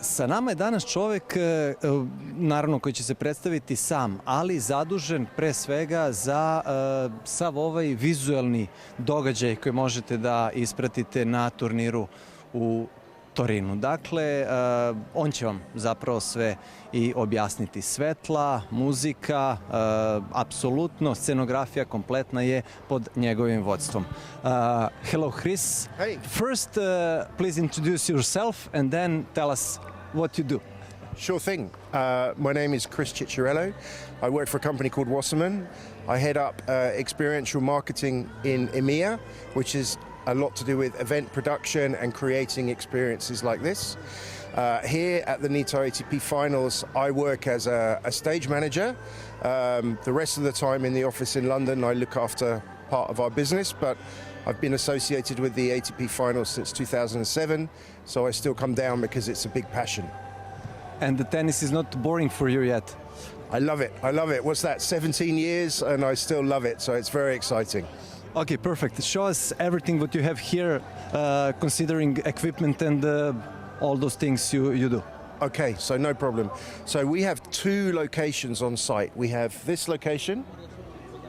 Sa nama je danas čovek, naravno koji će se predstaviti sam, ali zadužen pre svega za sav ovaj vizuelni događaj koji možete da ispratite na turniru u Torinu. Dakle, on će vam zapravo sve i objasniti. Svetla, muzika, apsolutno scenografija kompletna je pod njegovim vodstvom. Hello, Chris. Hey. First, please introduce yourself and then tell us what you do. Sure thing. My name is Chris Cicciarello. I work for a company called Wasserman. I head up experiential marketing in EMEA, which is a lot to do with event production and creating experiences like this. Here at the NITO ATP Finals, I work as a stage manager. The rest of the time in the office in London, I look after part of our business, but I've been associated with the ATP Finals since 2007, so I still come down because it's a big passion. And the tennis is not boring for you yet? I love it. I love it. What's that, 17 years, and I still love it, so it's very exciting. Okay, perfect. Show us everything what you have here, considering equipment and all those things you do. Okay, so no problem. So we have two locations on site. We have this location,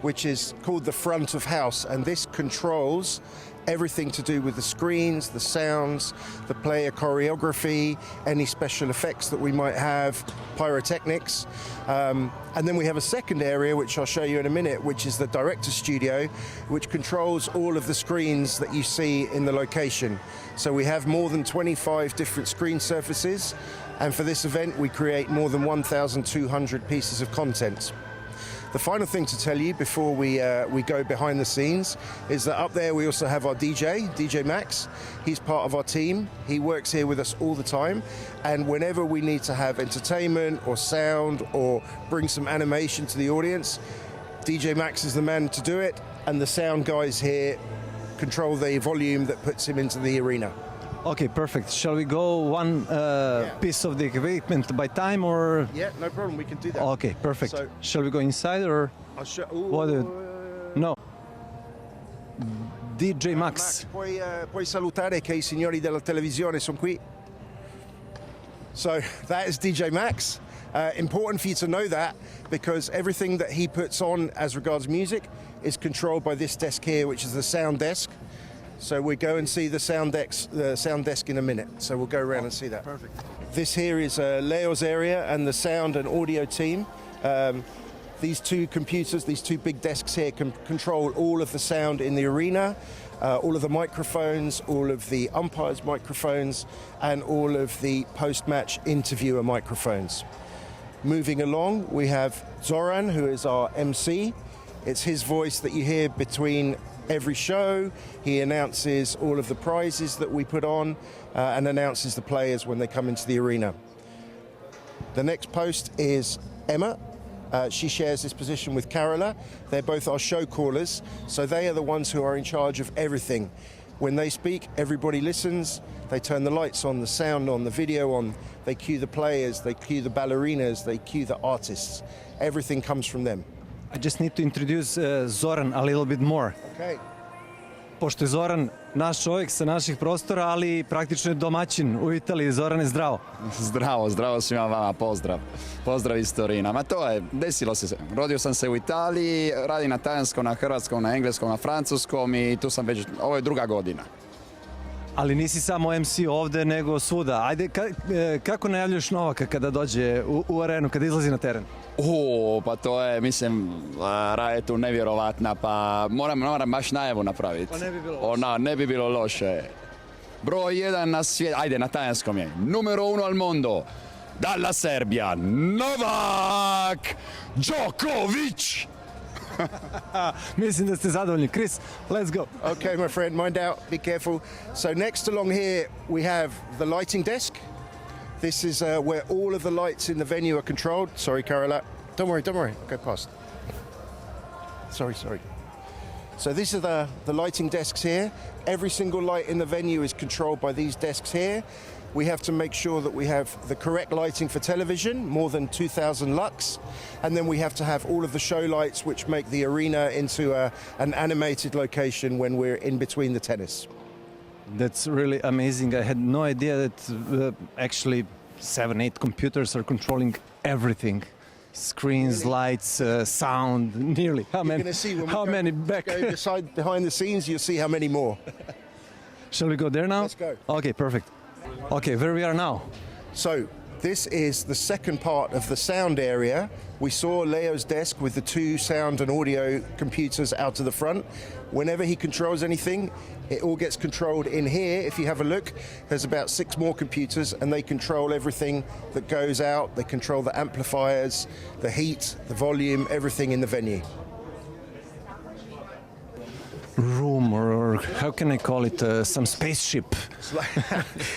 which is called the front of house, and this controls everything to do with the screens, the sounds, the player choreography, any special effects that we might have, pyrotechnics. And then we have a second area, which I'll show you in a minute, which is the director's studio, which controls all of the screens that you see in the location. So we have more than 25 different screen surfaces, and for this event we create more than 1,200 pieces of content. The final thing to tell you before we go behind the scenes is that up there we also have our DJ Max. He's part of our team. He works here with us all the time, and whenever we need to have entertainment or sound or bring some animation to the audience, DJ Max is the man to do it, and the sound guys here control the volume that puts him into the arena. Okay, perfect. Shall we go one piece of the equipment by time, or? Yeah, no problem. We can do that. Okay, perfect. So, shall we go inside, or? I'll show. What no. DJ Max. Puoi salutare che I signori della televisione sono qui. So that is DJ Max. Important for you to know that, because everything that he puts on as regards music is controlled by this desk here, which is the sound desk. So we go and see the sound desk in a minute. So we'll go around and see that. Perfect. This here is Leo's area and the sound and audio team. These two computers, these two big desks here can control all of the sound in the arena, all of the microphones, all of the umpires' microphones, and all of the post-match interviewer microphones. Moving along, we have Zoran, who is our MC. It's his voice that you hear between every show. He announces all of the prizes that we put on and announces the players when they come into the arena. The next post is Emma. She shares this position with Carola. They're both our show callers, so they are the ones who are in charge of everything. When they speak, everybody listens. They turn the lights on, the sound on, the video on. They cue the players, they cue the ballerinas, they cue the artists. Everything comes from them. I just need to introduce Zoran a little bit more. Okay. Pošto je Zoran naš čovjek sa naših prostora, ali praktično je domaćin u Italiji. Zorane, zdravo. Zdravo svima vama, pozdrav. Pozdrav iz Torina. Ma to je, desilo se. Rodio sam se u Italiji, radim na talijanskom, na hrvatskom, na engleskom, na francuskom i tu sam već, ovo je druga godina. Ali nisi samo MC ovde, nego svuda. Ajde, kako najavljuješ Novaka kada dođe u arenu, kada izlazi na teren? Pa to je, mislim, raje tu nevjerovatna, pa moram baš najavu napraviti. Pa ne bi bilo loše. Ne bi bilo loše. Broj 1 na svijetu, ajde, na talijanskom je. Numero 1 al mondo, dalla Serbia, Novak Djokovic! Mislim da ste zadovoljni. Chris, let's go. Okay, my friend, mind out, be careful. So next along here, we have the lighting desk. This is where all of the lights in the venue are controlled. Sorry, Carola. Don't worry. Go past. Sorry. So these are the lighting desks here. Every single light in the venue is controlled by these desks here. We have to make sure that we have the correct lighting for television, more than 2,000 lux. And then we have to have all of the show lights which make the arena into an animated location when we're in between the tennis. That's really amazing. I had no idea that actually 7-8 computers are controlling everything. Screens, lights, sound, nearly. How many? You're going to see when we how go, many back? go behind the scenes, you'll see how many more. Shall we go there now? Let's go. Okay, perfect. Okay, where we are now? So this is the second part of the sound area. We saw Leo's desk with the 2 sound and audio computers out to the front. Whenever he controls anything, it all gets controlled in here. If you have a look, there's about 6 more computers and they control everything that goes out. They control the amplifiers, the heat, the volume, everything in the venue. Room, or how can I call it? Some spaceship.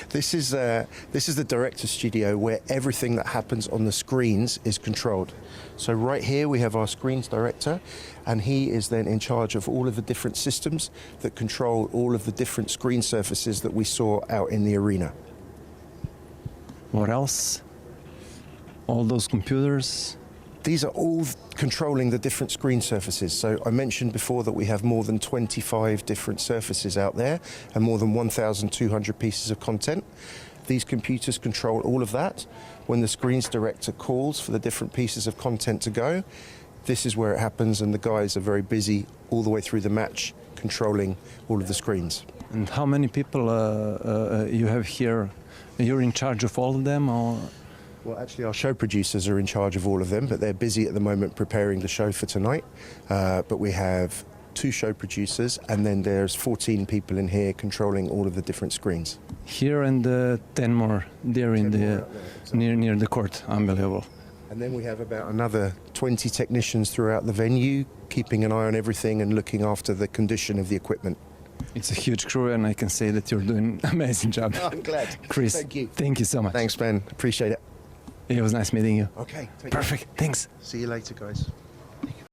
This is the director's studio where everything that happens on the screens is controlled. So right here we have our screens director, and he is then in charge of all of the different systems that control all of the different screen surfaces that we saw out in the arena. What else? All those computers. These are all controlling the different screen surfaces. So I mentioned before that we have more than 25 different surfaces out there and more than 1,200 pieces of content. These computers control all of that. When the screens director calls for the different pieces of content to go, this is where it happens, and the guys are very busy all the way through the match controlling all of the screens. And how many people you have here? You're in charge of all of them, or? Well, actually, our show producers are in charge of all of them, but they're busy at the moment preparing the show for tonight. But we have 2 show producers, and then there's 14 people in here controlling all of the different screens. Here and 10 more there in the near the court. Unbelievable. And then we have about another 20 technicians throughout the venue, keeping an eye on everything and looking after the condition of the equipment. It's a huge crew, and I can say that you're doing an amazing job. I'm glad. Chris, Thank you. Thank you so much. Thanks, Ben. Appreciate it. It was nice meeting you. Okay. Perfect. Thanks. See you later, guys.